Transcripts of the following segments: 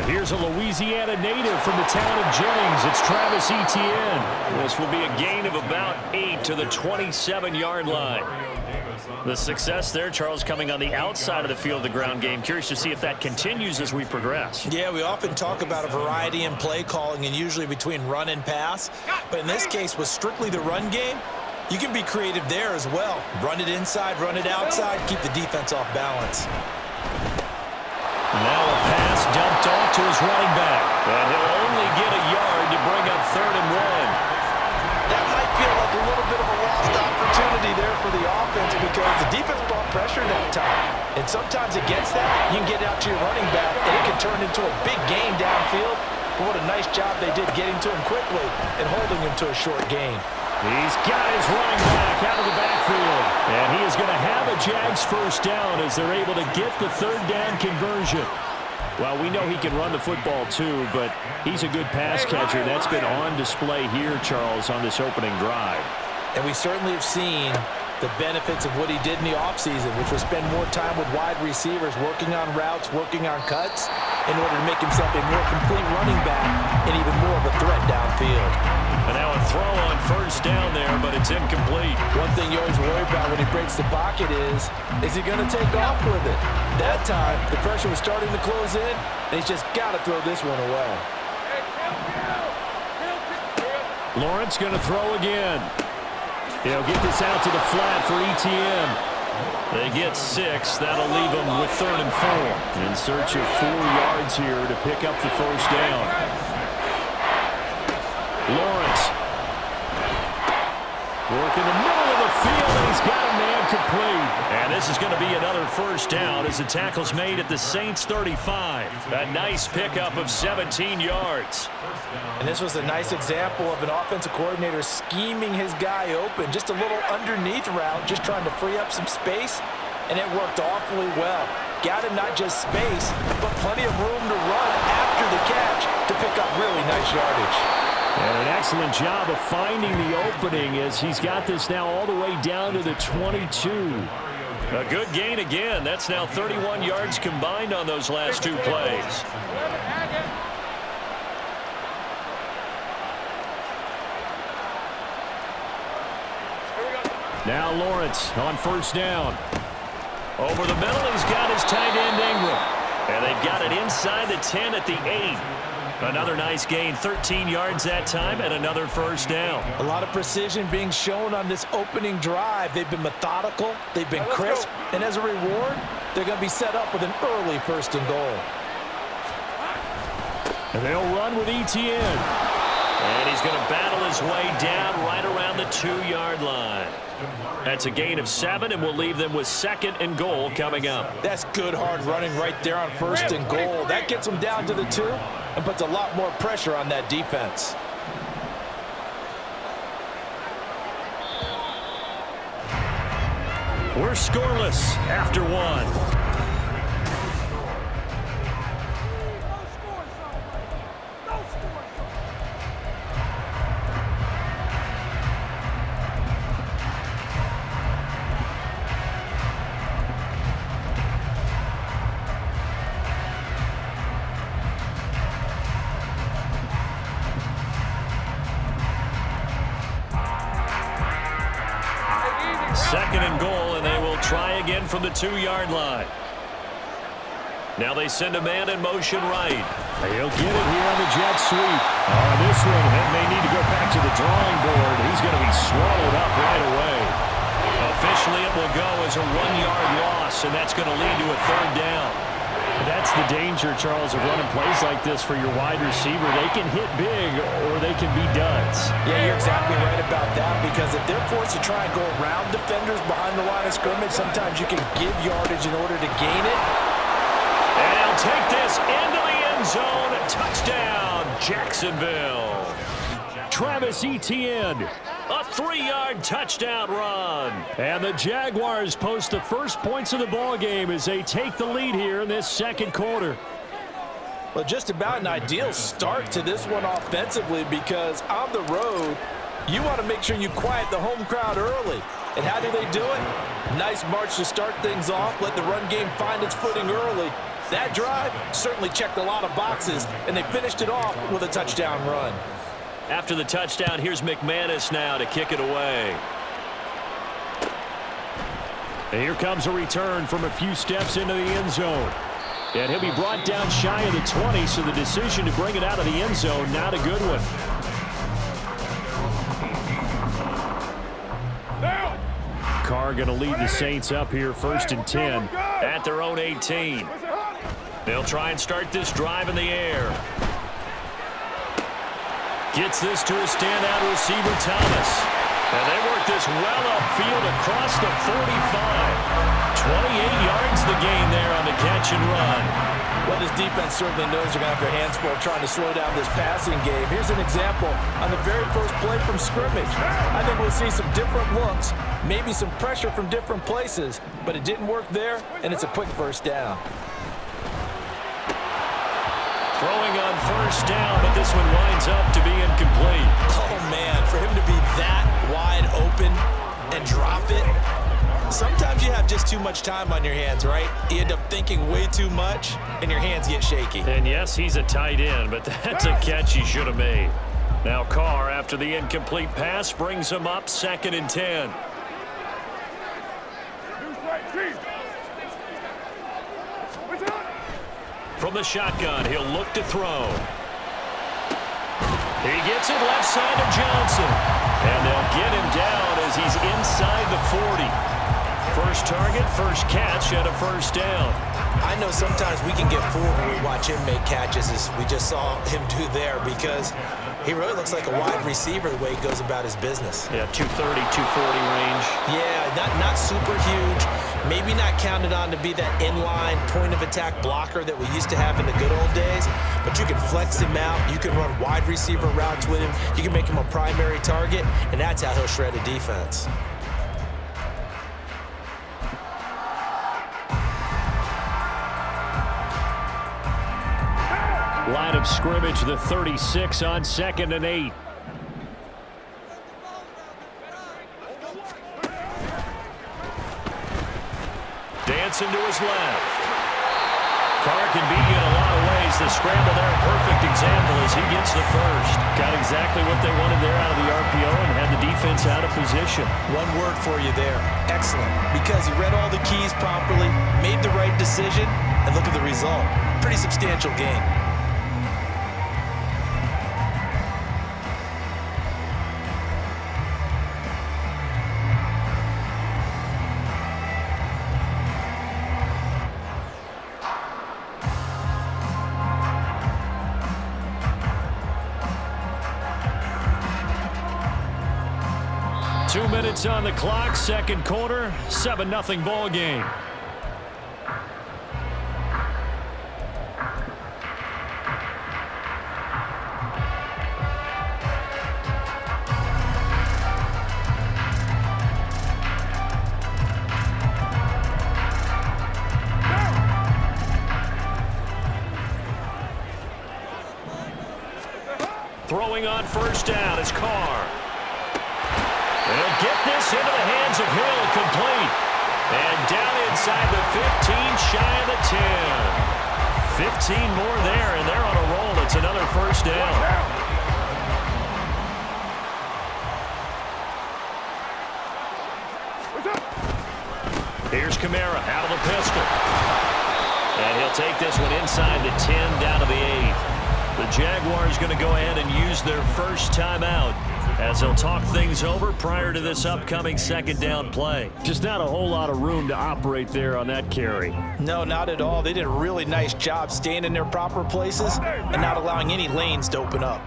Here's a Louisiana native from the town of Jennings. It's Travis Etienne. This will be a gain of about 8 to the 27-yard line. The success there, Charles, coming on the outside of the field, the ground game. Curious to see if that continues as we progress. Yeah, we often talk about a variety in play calling and usually between run and pass. But in this case, with strictly the run game, you can be creative there as well. Run it inside, run it outside, keep the defense off balance. Now a pass dumped off to his running back. And he'll only get a yard to bring up 3rd and 1. That might feel like a little bit of a lost opportunity there for the offense because the defense brought pressure that time. And sometimes against that, you can get out to your running back, and it can turn into a big gain downfield. But what a nice job they did getting to him quickly and holding him to a short gain. He's got his running back out of the backfield. And he is going to have a Jags first down as they're able to get the 3rd down conversion. Well, we know he can run the football too, but he's a good pass catcher. That's been on display here, Charles, on this opening drive. And we certainly have seen the benefits of what he did in the offseason, which was spend more time with wide receivers, working on routes, working on cuts, in order to make himself a more complete running back and even more of a threat downfield. And now a throw on 1st down there, but it's incomplete. One thing you always worry about when he breaks the pocket is he going to take off with it? That time, the pressure was starting to close in, and he's just got to throw this one away. Lawrence going to throw again. He'll get this out to the flat for Etienne. They get 6. That'll leave them with 3rd and 4. In search of 4 yards here to pick up the 1st down. Lawrence. Working the middle of the field, and he's got a man complete. And this is going to be another 1st down as the tackle's made at the Saints' 35. A nice pickup of 17 yards. And this was a nice example of an offensive coordinator scheming his guy open. Just a little underneath route, just trying to free up some space, and it worked awfully well. Got him not just space, but plenty of room to run after the catch to pick up really nice yardage. And an excellent job of finding the opening as he's got this now all the way down to the 22. A good gain again. That's now 31 yards combined on those last 2 plays. Now Lawrence on 1st down. Over the middle, he's got his tight end Ingram. And they've got it inside the 10 at the 8. Another nice gain, 13 yards that time, and another 1st down. A lot of precision being shown on this opening drive. They've been methodical, they've been crisp, and as a reward, they're going to be set up with an early 1st and goal. And they'll run with Etienne. And he's going to battle his way down right around the 2-yard line. That's a gain of 7, and we'll leave them with 2nd and goal coming up. That's good hard running right there on 1st and goal. That gets them down to the 2 and puts a lot more pressure on that defense. We're scoreless after 1. Second and goal, and they will try again from the 2-yard line. Now they send a man in motion right. He'll get it here on the jet sweep. This one may need to go back to the drawing board. He's going to be swallowed up right away. Officially, it will go as a 1-yard loss, and that's going to lead to a 3rd down. That's the danger, Charles, of running plays like this for your wide receiver. They can hit big or they can be duds. Yeah, you're exactly right about that, because if they're forced to try and go around defenders behind the line of scrimmage, sometimes you can give yardage in order to gain it. And he'll take this into the end zone. Touchdown, Jacksonville. Travis Etienne. A 3-yard touchdown run. And the Jaguars post the first points of the ball game as they take the lead here in this 2nd quarter. Well, just about an ideal start to this one offensively, because on the road, you want to make sure you quiet the home crowd early. And how do they do it? Nice march to start things off. Let the run game find its footing early. That drive certainly checked a lot of boxes, and they finished it off with a touchdown run. After the touchdown, here's McManus now to kick it away. And here comes a return from a few steps into the end zone. And he'll be brought down shy of the 20, so the decision to bring it out of the end zone, not a good one. Carr going to lead the Saints up here, 1st and 10 at their own 18. They'll try and start this drive in the air. Gets this to a standout receiver, Thomas. And they work this well upfield across the 45. 28 yards the gain there on the catch and run. Well, this defense certainly knows they're going to have their hands full trying to slow down this passing game. Here's an example on the very first play from scrimmage. I think we'll see some different looks, maybe some pressure from different places, but it didn't work there, and it's a quick first down. Throwing on first down, but this one winds up to be incomplete. Oh, man, for him to be that wide open and drop it. Sometimes you have just too much time on your hands, right? You end up thinking way too much, and your hands get shaky. And yes, he's a tight end, but that's a catch he should have made. Now Carr, after the incomplete pass, brings him up 2nd and 10. From the shotgun, he'll look to throw. He gets it left side to Johnson. And they'll get him down as he's inside the 40. First target, first catch, and a first down. I know sometimes we can get fooled when we watch him make catches, as we just saw him do there, because he really looks like a wide receiver the way he goes about his business. Yeah, 230, 240 range. Yeah, not super huge. Maybe not counted on to be that inline point-of-attack blocker that we used to have in the good old days, but you can flex him out. You can run wide receiver routes with him. You can make him a primary target, and that's how he'll shred a defense. Line of scrimmage, the 36 on 2nd and 8. Dancing to his left. Carr can beat you in a lot of ways. The scramble there, a perfect example as he gets the first. Got exactly what they wanted there out of the RPO and had the defense out of position. One word for you there. Excellent. Because he read all the keys properly, made the right decision, and look at the result. Pretty substantial gain. Two minutes on the clock, second quarter, 7-0 ball game. Throwing on first down is Carr. And he'll get this into the hands of Hill, complete. And down inside the 15, shy of the 10. 15 more there, and they're on a roll. It's another first down. Here's Kamara out of the pistol. And he'll take this one inside the 10, down to the 8. The Jaguars going to go ahead and use their first timeout as they'll talk things over prior to this upcoming second down play. Just not a whole lot of room to operate there on that carry. No, not at all. They did a really nice job staying in their proper places and not allowing any lanes to open up.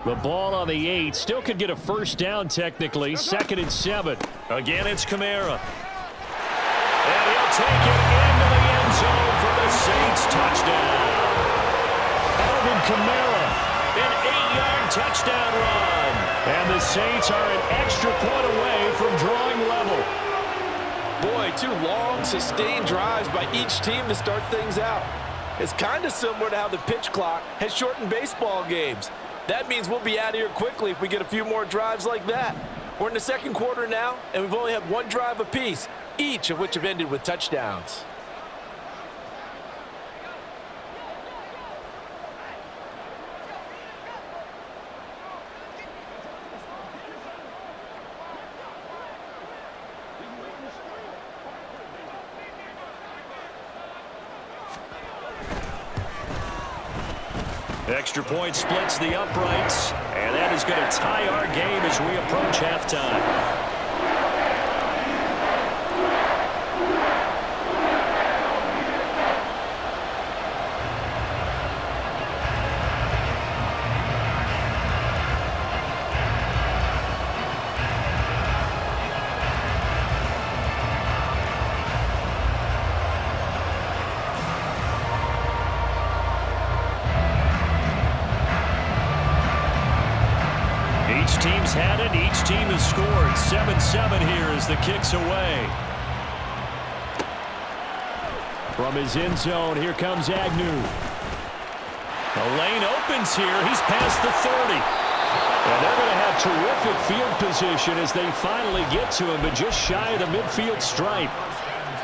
The ball on the 8 still could get a first down technically. 2nd and 7. Again, it's Kamara. And he'll take it into the end zone for the Saints touchdown. Alvin Kamara, an 8-yard touchdown run. And the Saints are an extra point away from drawing level. Boy, 2 long, sustained drives by each team to start things out. It's kind of similar to how the pitch clock has shortened baseball games. That means we'll be out of here quickly if we get a few more drives like that. We're in the second quarter now, and we've only had 1 drive apiece, each of which have ended with touchdowns. Extra point splits the uprights, and that is going to tie our game as we approach halftime. Each team's had it. Each team has scored. 7-7 here as the kick's away. From his end zone, here comes Agnew. The lane opens here. He's past the 30. And they're going to have terrific field position as they finally get to him, but just shy of the midfield stripe.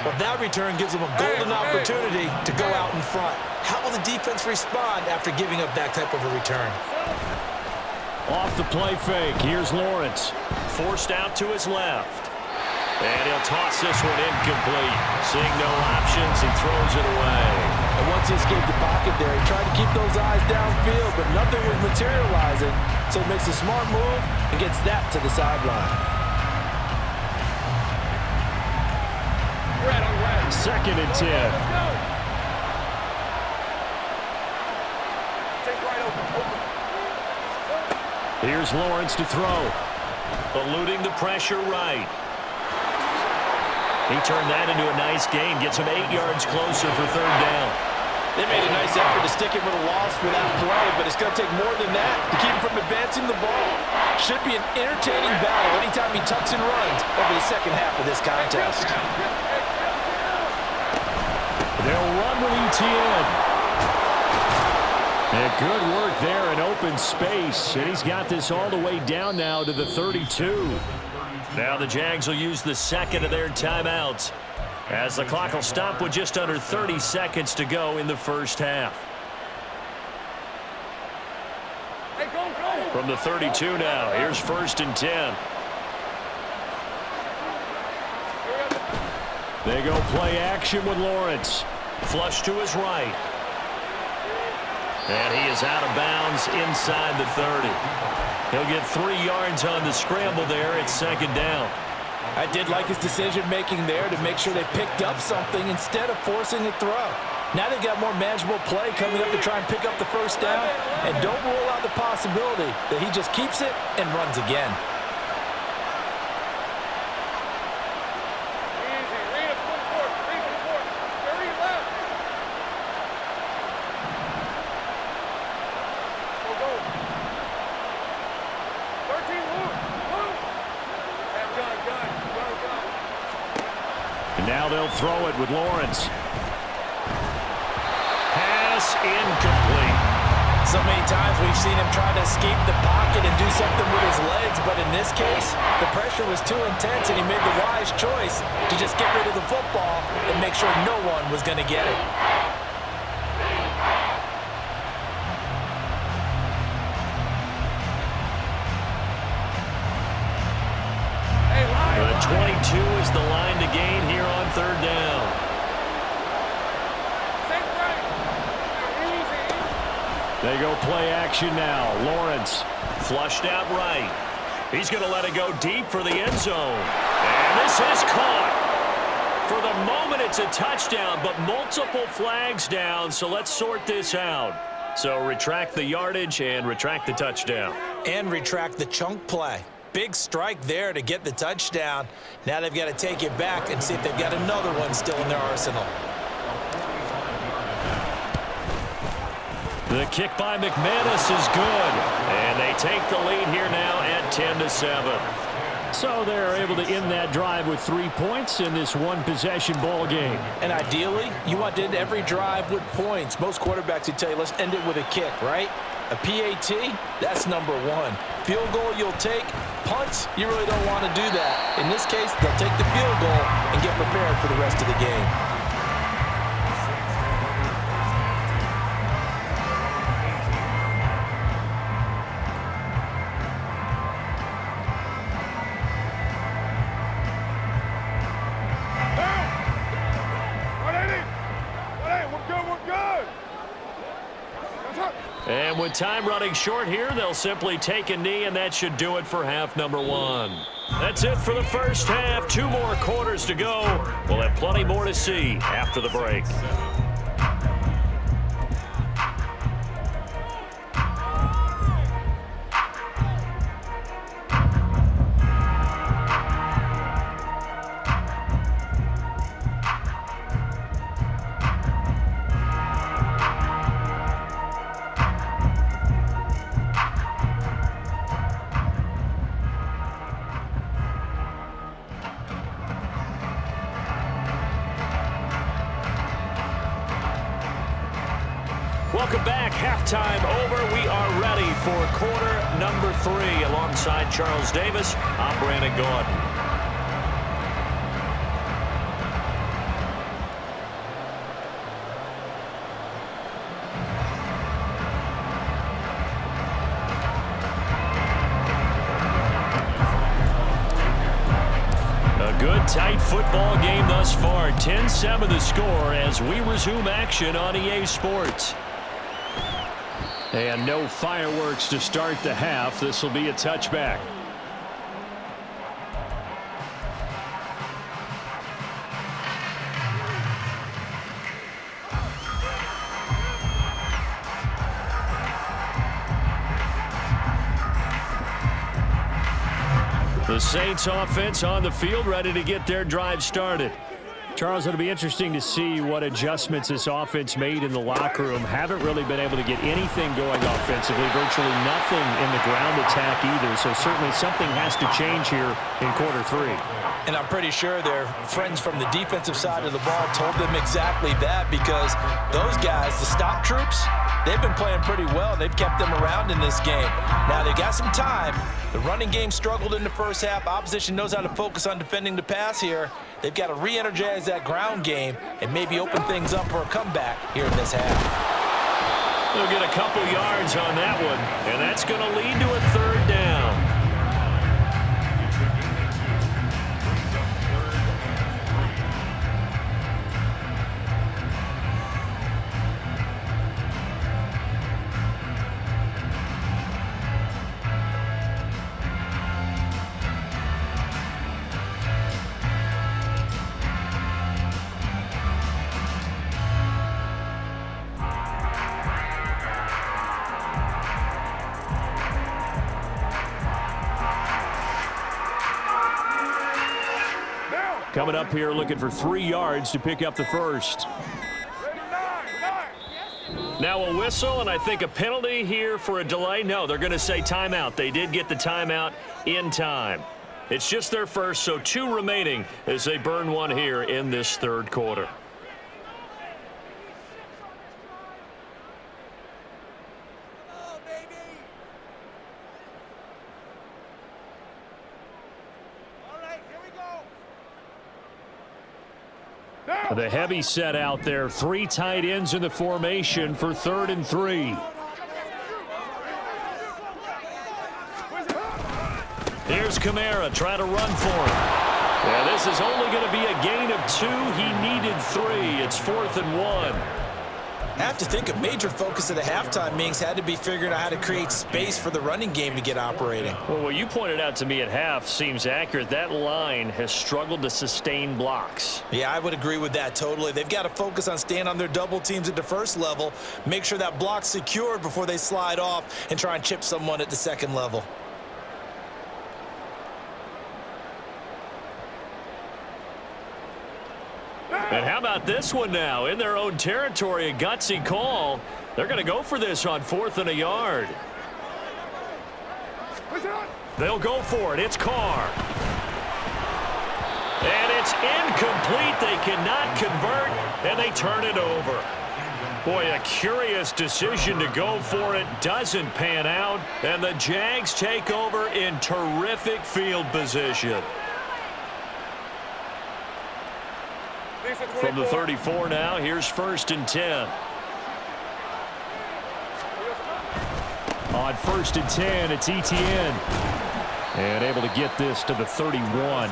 Well, that return gives them a golden opportunity to go out in front. How will the defense respond after giving up that type of a return? Off the play fake. Here's Lawrence. Forced out to his left. And he'll toss this one incomplete. Seeing no options, he throws it away. And once he escaped the pocket there, he tried to keep those eyes downfield, but nothing was materializing. So he makes a smart move and gets that to the sideline. 2nd and 10. Here's Lawrence to throw. Eluding the pressure right. He turned that into a nice gain. Gets him 8 yards closer for 3rd down. They made a nice effort to stick him with a loss for that play, but it's going to take more than that to keep him from advancing the ball. Should be an entertaining battle anytime he tucks and runs over the second half of this contest. They'll run with ETN. And good work there in open space. And he's got this all the way down now to the 32. Now the Jags will use the second of their timeouts, as the clock will stop with just under 30 seconds to go in the first half. From the 32 now, here's 1st and 10. They go play action with Lawrence. Flush to his right. And he is out of bounds inside the 30. He'll get 3 yards on the scramble there. It's 2nd down. I did like his decision-making there to make sure they picked up something instead of forcing a throw. Now they've got more manageable play coming up to try and pick up the 1st down. And don't rule out the possibility that he just keeps it and runs again. Now they'll throw it with Lawrence. Pass incomplete. So many times we've seen him try to escape the pocket and do something with his legs, but in this case, the pressure was too intense and he made the wise choice to just get rid of the football and make sure no one was going to get it. The 22 is the line to gain here on 3rd down. They go play action now. Lawrence flushed out right. He's going to let it go deep for the end zone. And this is caught. For the moment, it's a touchdown, but multiple flags down, so let's sort this out. So retract the yardage and retract the touchdown. And retract the chunk play. Big strike there to get the touchdown. Now they've got to take it back and see if they've got another one still in their arsenal. The kick by McManus is good. And they take the lead here now at 10-7. So they're able to end that drive with 3 points in this one-possession ball game. And ideally, you want to end every drive with points. Most quarterbacks would tell you, let's end it with a kick, right? A PAT, that's number 1. Field goal you'll take. Punts, you really don't want to do that. In this case, they'll take the field goal and get prepared for the rest of the game. And And with time running short here, they'll simply take a knee, and that should do it for half number one. That's it for the first half. 2 more quarters to go. We'll have plenty more to see after the break. Welcome back. Halftime over. We are ready for quarter number 3. Alongside Charles Davis, I'm Brandon Gaudin. A good, tight football game thus far. 10-7 the score as we resume action on EA Sports. And no fireworks to start the half. This will be a touchback. The Saints offense on the field, ready to get their drive started. Charles, it'll be interesting to see what adjustments this offense made in the locker room. Haven't really been able to get anything going offensively, virtually nothing in the ground attack either. So certainly something has to change here in quarter 3. And I'm pretty sure their friends from the defensive side of the ball told them exactly that, because those guys, the stop troops, they've been playing pretty well. They've kept them around in this game. Now they got some time. The running game struggled in the first half. Opposition knows how to focus on defending the pass here. They've got to re-energize that ground game and maybe open things up for a comeback here in this half. They'll get a couple yards on that one, and that's going to lead to a 3rd down. Coming up here looking for 3 yards to pick up the first. Now a whistle, and I think a penalty here for a delay. No, they're going to say timeout. They did get the timeout in time. It's just their first, so 2 remaining as they burn one here in this 3rd quarter. The heavy set out there. 3 tight ends in the formation for 3rd and 3. Here's Kamara trying to run for him. Yeah, this is only going to be a gain of 2. He needed 3. It's 4th and 1. I have to think a major focus of the halftime meetings had to be figuring out how to create space for the running game to get operating. Well, what you pointed out to me at half seems accurate. That line has struggled to sustain blocks. Yeah, I would agree with that totally. They've got to focus on staying on their double teams at the first level, make sure that block's secured before they slide off and try and chip someone at the second level. And how about this one now? In their own territory, a gutsy call. They're going to go for this on 4th and a yard. They'll go for it. It's Carr. And it's incomplete. They cannot convert, and they turn it over. Boy, a curious decision to go for it. Doesn't pan out, and the Jags take over in terrific field position. From the 34 now, here's 1st and 10. On 1st and 10, it's Etienne. And able to get this to the 31.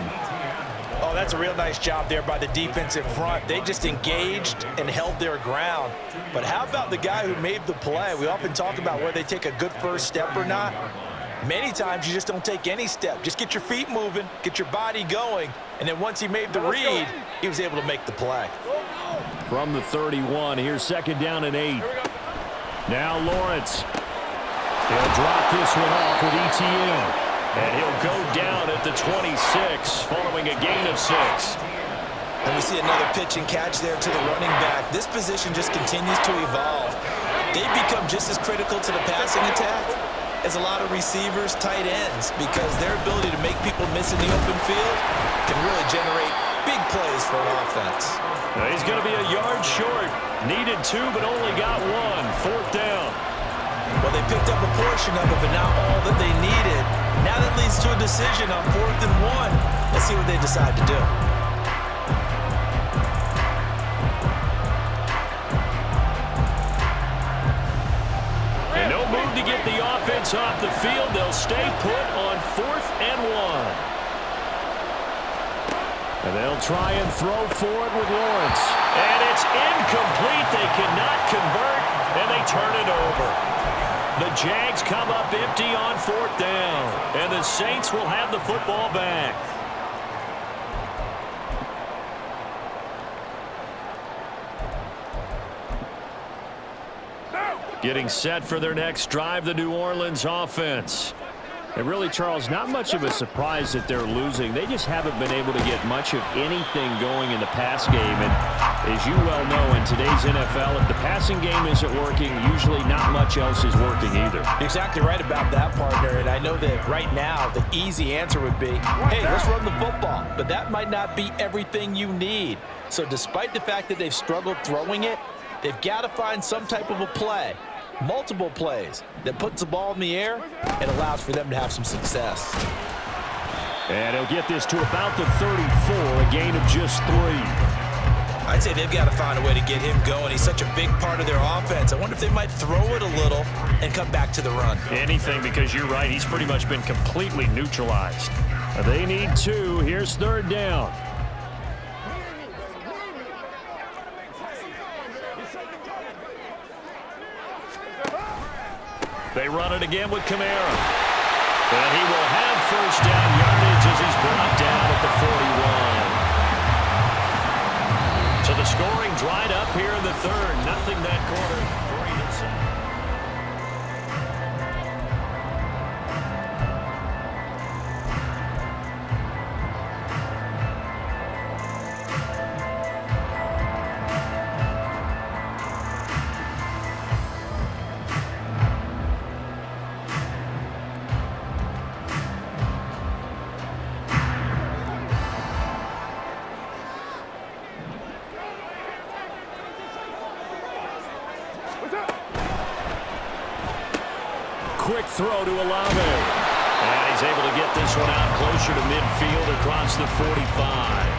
Oh, that's a real nice job there by the defensive front. They just engaged and held their ground. But how about the guy who made the play? We often talk about whether they take a good first step or not. Many times you just don't take any step. Just get your feet moving, get your body going, and then once he made the read, he was able to make the play. From the 31, here's second down and 8. Now Lawrence. He'll drop this one off with ETN. And he'll go down at the 26 following a gain of 6. And we see another pitch and catch there to the running back. This position just continues to evolve. They've become just as critical to the passing attack as a lot of receivers, tight ends, because their ability to make people miss in the open field can really generate big plays for an offense. Now he's going to be a yard short. Needed 2, but only got 1. 4th down. Well, they picked up a portion of it, but not all that they needed. Now that leads to a decision on 4th and 1. Let's see what they decide to do. And no move to get the offense off the field. They'll stay put on 4th and 1. And they'll try and throw for it with Lawrence. And it's incomplete. They cannot convert, and they turn it over. The Jags come up empty on 4th down, and the Saints will have the football back. Getting set for their next drive, the New Orleans offense. And really, Charles, not much of a surprise that they're losing. They just haven't been able to get much of anything going in the pass game. And as you well know, in today's NFL, if the passing game isn't working, usually not much else is working either. You're exactly right about that, partner. And I know that right now the easy answer would be, hey, let's run the football. But that might not be everything you need. So despite the fact that they've struggled throwing it, they've got to find some type of a play. Multiple plays that puts the ball in the air and allows for them to have some success. And he'll get this to about the 34, a gain of just 3. I'd say they've got to find a way to get him going. He's such a big part of their offense. I wonder if they might throw it a little and come back to the run. Anything, because you're right. He's pretty much been completely neutralized. They need 2. Here's 3rd down. They run it again with Kamara. And he will have first down yardage as he's brought down at the 41. So the scoring dried up here in the 3rd. Nothing that quarter. 3-7. Quick throw to Olave. And he's able to get this one out closer to midfield across the 45.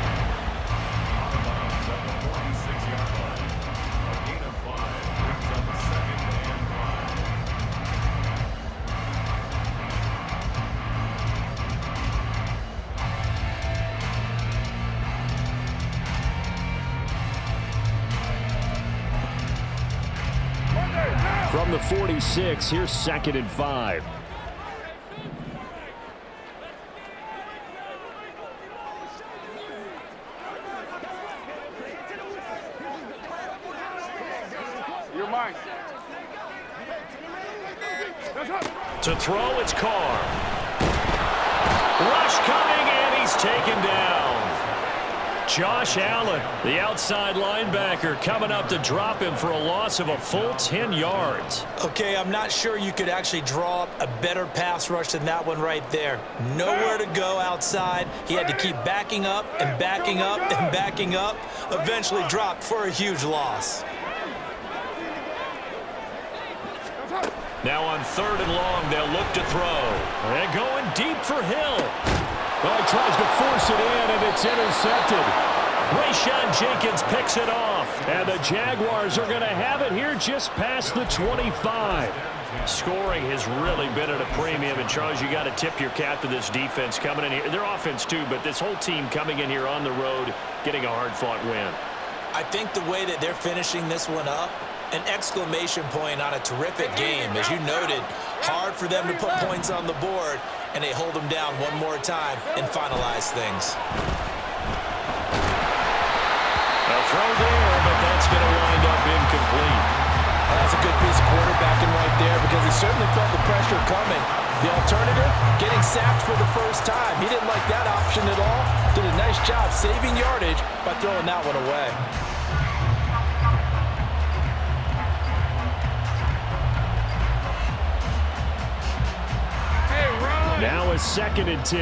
From the 46, here's 2nd and 5. You're mine. To throw, it's Carr. Rush coming, and he's taken down. Josh Allen, the outside linebacker, coming up to drop him for a loss of a full 10 yards. Okay, I'm not sure you could actually draw up a better pass rush than that one right there. Nowhere to go outside. He had to keep backing up and backing up and backing up. Eventually dropped for a huge loss. Now on 3rd and long, they'll look to throw. And going deep for Hill. Well, he tries to force it in, and it's intercepted. Rayshon Jenkins picks it off. And the Jaguars are going to have it here just past the 25. Scoring has really been at a premium. And, Charles, you got to tip your cap to this defense coming in here. Their offense, too, but this whole team coming in here on the road, getting a hard-fought win. I think the way that they're finishing this one up, an exclamation point on a terrific game. As you noted, hard for them to put points on the board, and they hold them down one more time and finalize things. A throw there, but that's going to wind up incomplete. That's a good piece of quarterbacking right there because he certainly felt the pressure coming. The alternative, getting sacked for the first time. He didn't like that option at all. Did a nice job saving yardage by throwing that one away. Now a 2nd and 10.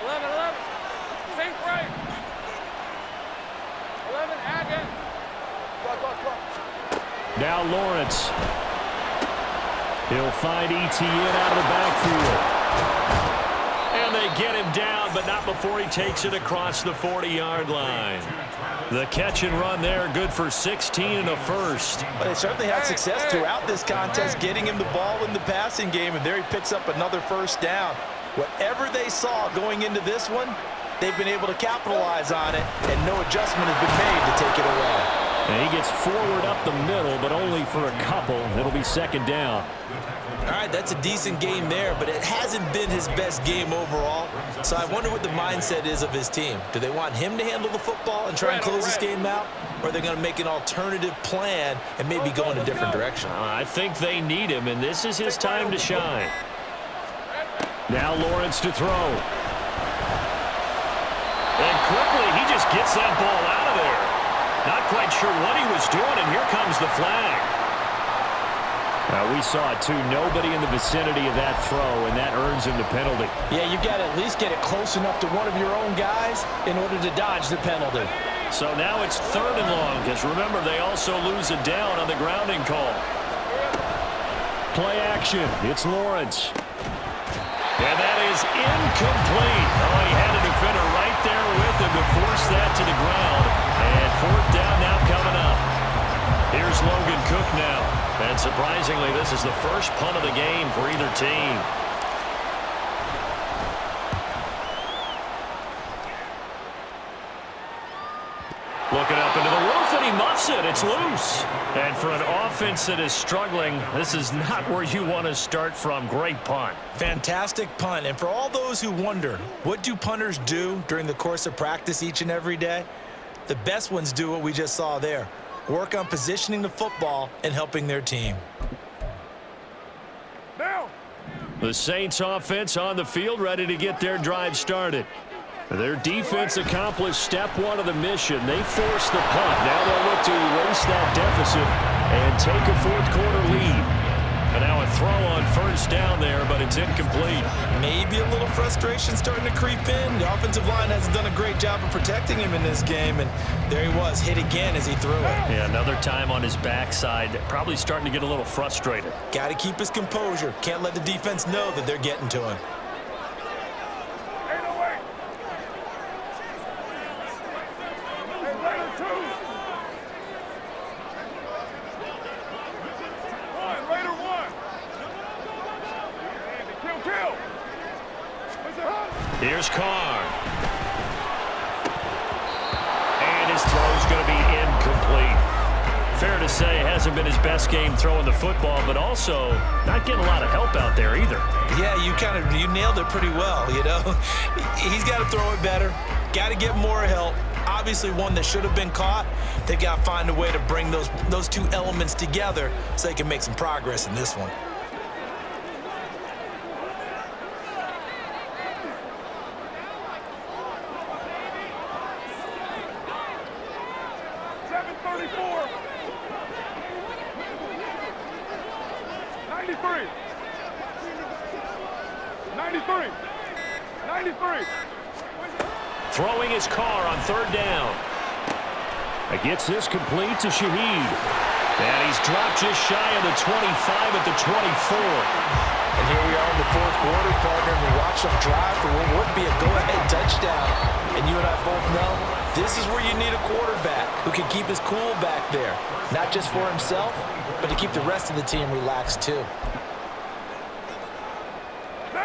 11, 11. Think right. 11, again. Go. Now Lawrence. He'll find Etienne out of the backfield. And they get him down, but not before he takes it across the 40-yard line. The catch and run there, good for 16 and a first. But they certainly had success throughout this contest, getting him the ball in the passing game, and there he picks up another first down. Whatever they saw going into this one, they've been able to capitalize on it, and no adjustment has been made to take it away. And he gets forward up the middle, but only for a couple. It'll be 2nd down. All right, that's a decent game there, but it hasn't been his best game overall. So I wonder what the mindset is of his team. Do they want him to handle the football and try and close this game out? Or are they going to make an alternative plan and maybe go in a different direction? I think they need him, and this is his time to shine. Now Lawrence to throw. And quickly, he just gets that ball out of there. Not quite sure what he was doing, and here comes the flag. We saw it, too. Nobody in the vicinity of that throw, and that earns him the penalty. Yeah, you got to at least get it close enough to one of your own guys in order to dodge the penalty. So now it's 3rd and long, because remember, they also lose it down on the grounding call. Play action. It's Lawrence. And that is incomplete. Oh, he had a defender right there with him to force that to the ground. And 4th down now coming up. Here's Logan Cook now. And surprisingly, this is the first punt of the game for either team. Looking up into the roof, and he muffs it. It's loose. And for an offense that is struggling, this is not where you want to start from. Great punt. Fantastic punt. And for all those who wonder, what do punters do during the course of practice each and every day? The best ones do what we just saw there. Work on positioning the football and helping their team. Down. The Saints offense on the field, ready to get their drive started. Their defense accomplished step 1 of the mission. They forced the punt. Now they'll look to erase that deficit and take a 4th quarter lead. And now a throw on 1st down there, but it's incomplete. Maybe a little frustration starting to creep in. The offensive line hasn't done a great job of protecting him in this game, and there he was, hit again as he threw it. Yeah, another time on his backside, probably starting to get a little frustrated. Got to keep his composure. Can't let the defense know that they're getting to him. 808. Hey, Raider 2. 1, Raider 1. Kill. Here's Carr. And his throw's going to be incomplete. Fair to say, hasn't been his best game throwing the football, but also not getting a lot of help out there either. Yeah, you nailed it pretty well, you know. He's got to throw it better. Got to get more help. Obviously one that should have been caught. They've got to find a way to bring those two elements together so they can make some progress in this one. 93. Throwing his car on 3rd down. Gets this complete to Shaheed. And he's dropped just shy of the 25 at the 24. And here we are in the 4th quarter, partner. We watched them drive for what would be a go-ahead touchdown. And you and I both know This is where you need a quarterback who can keep his cool back there. Not just for himself, but to keep the rest of the team relaxed too.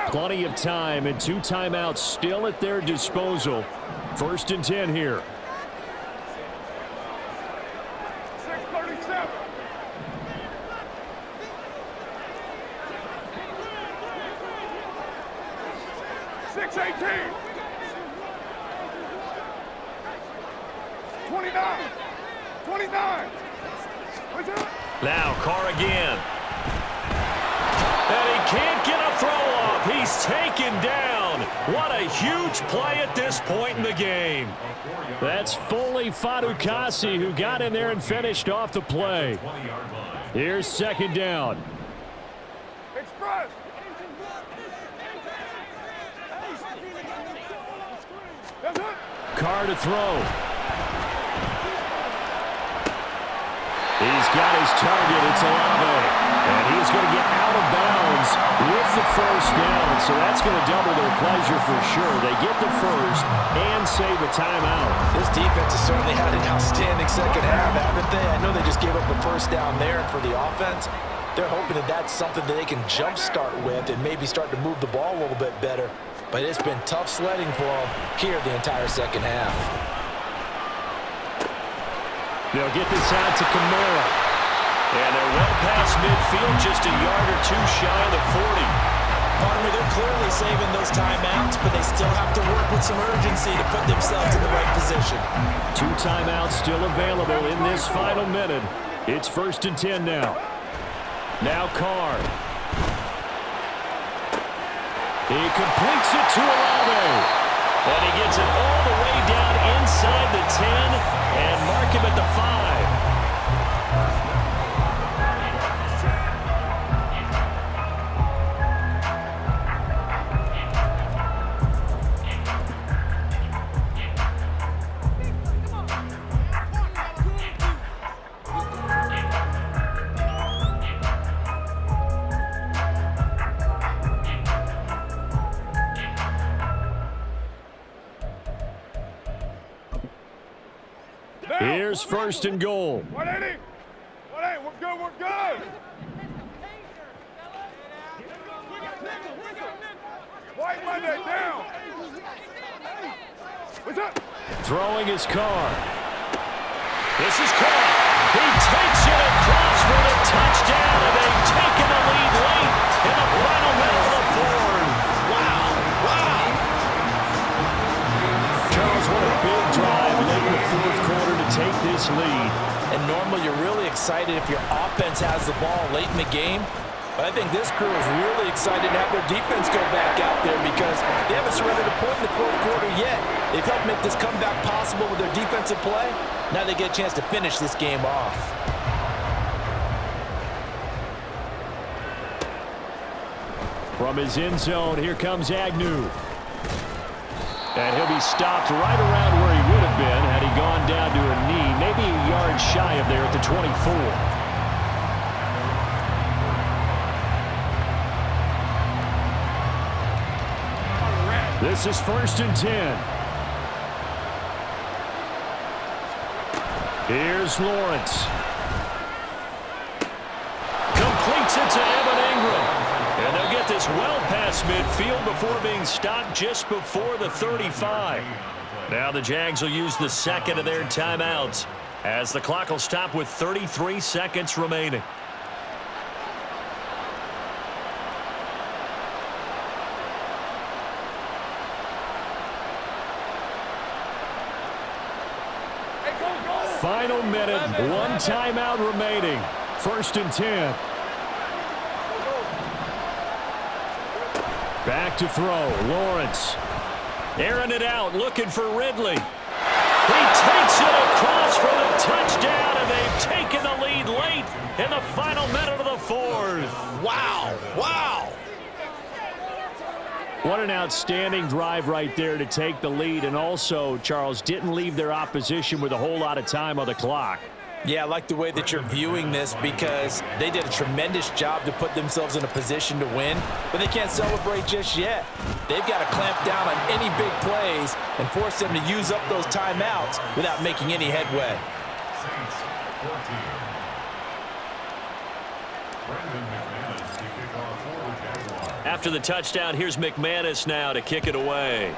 Plenty of time and 2 timeouts still at their disposal. 1st and 10 here. 6:37. 6:18. 29. 29. What's up? Now Carr again. And he can't get a throw off. He's taken down. What a huge play at this point in the game. That's Foley Fadukasi who got in there and finished off the play. Here's 2nd down. Express. That's it. Carr to throw. He's got his target. It's Olave. And he's going to get out of bounds with the 1st down. So that's going to double their pleasure for sure. They get the 1st and save a timeout. This defense has certainly had an outstanding second half, haven't they? I know they just gave up the 1st down there, and for the offense, they're hoping that that's something that they can jumpstart with and maybe start to move the ball a little bit better. But it's been tough sledding for them here the entire second half. They'll get this out to Kamara. And they're well past midfield, just a yard or 2 shy of the 40. Partner, they're clearly saving those timeouts, but they still have to work with some urgency to put themselves in the right position. 2 timeouts still available in this final minute. It's 1st and 10 now. Now Carr. He completes it to Olave. And he gets it all the way down inside the 10 and mark him at the 5. Here's 1st and goal. 180. 180. We're good. We're good. White Monday down. What's up? Throwing his Carr. This is Carr. He takes it across for the touchdown, and they've taken the lead late in the final minute of the 4th. Wow. Wow. Charles, what a big drive late in the 4th quarter to take this lead. And normally you're really excited if your offense has the ball late in the game. But I think this crew is really excited to have their defense go back out there because they haven't surrendered a point in the 4th quarter yet. They've helped make this comeback possible with their defensive play. Now they get a chance to finish this game off. From his end zone, here comes Agnew. And he'll be stopped right around where he would have been had he gone down to a knee, maybe a yard shy of there at the 24. This is 1st and 10. Here's Lawrence. Completes it to Evan Ingram. And they'll get this well past midfield before being stopped just before the 35. Now the Jags will use the 2nd of their timeouts as the clock will stop with 33 seconds remaining. Final minute, 1 timeout remaining. 1st and 10. Back to throw, Lawrence. Airing it out, looking for Ridley. He takes it across for the touchdown, and they've taken the lead late in the final minute of the 4th. Wow. Wow. What an outstanding drive right there to take the lead, and also, Charles, didn't leave their opposition with a whole lot of time on the clock. Yeah, I like the way that you're viewing this because they did a tremendous job to put themselves in a position to win, but they can't celebrate just yet. They've got to clamp down on any big plays and force them to use up those timeouts without making any headway. After the touchdown, here's McManus now to kick it away.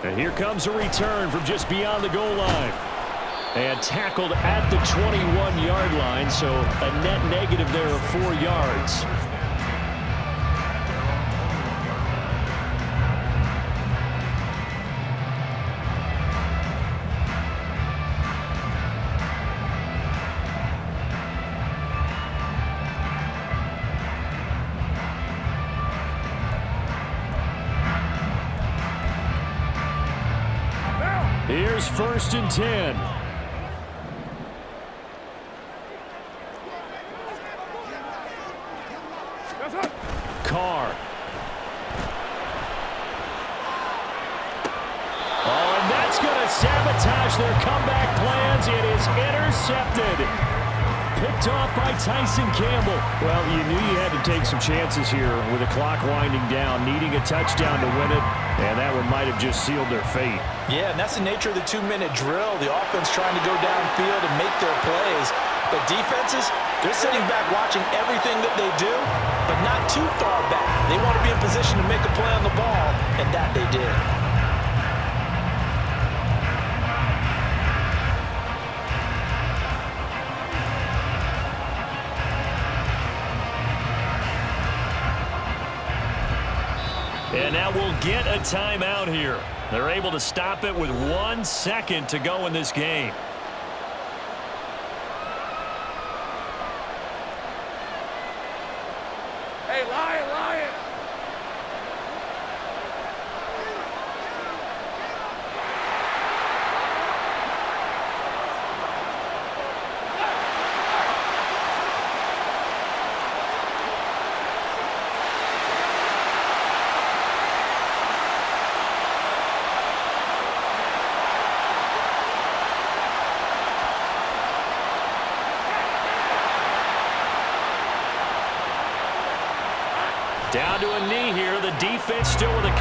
And here comes a return from just beyond the goal line. And tackled at the 21-yard line, so a net negative there of 4 yards. Here's 1st and 10. Carr. Oh, and that's going to sabotage their comeback plans. It is intercepted. Picked off by Tyson Campbell. Well, you knew you had to take some chances here with the clock winding down, needing a touchdown to win it, and that one might have just sealed their fate. Yeah, and that's the nature of the 2-minute drill. The offense trying to go downfield and make their plays. But defenses, they're sitting back watching everything that they do, but not too far back. They want to be in position to make a play on the ball, and that they did. And now we'll get a timeout here. They're able to stop it with 1 second to go in this game. Hey, Lion, Lion. Down to a knee here. The defense still with a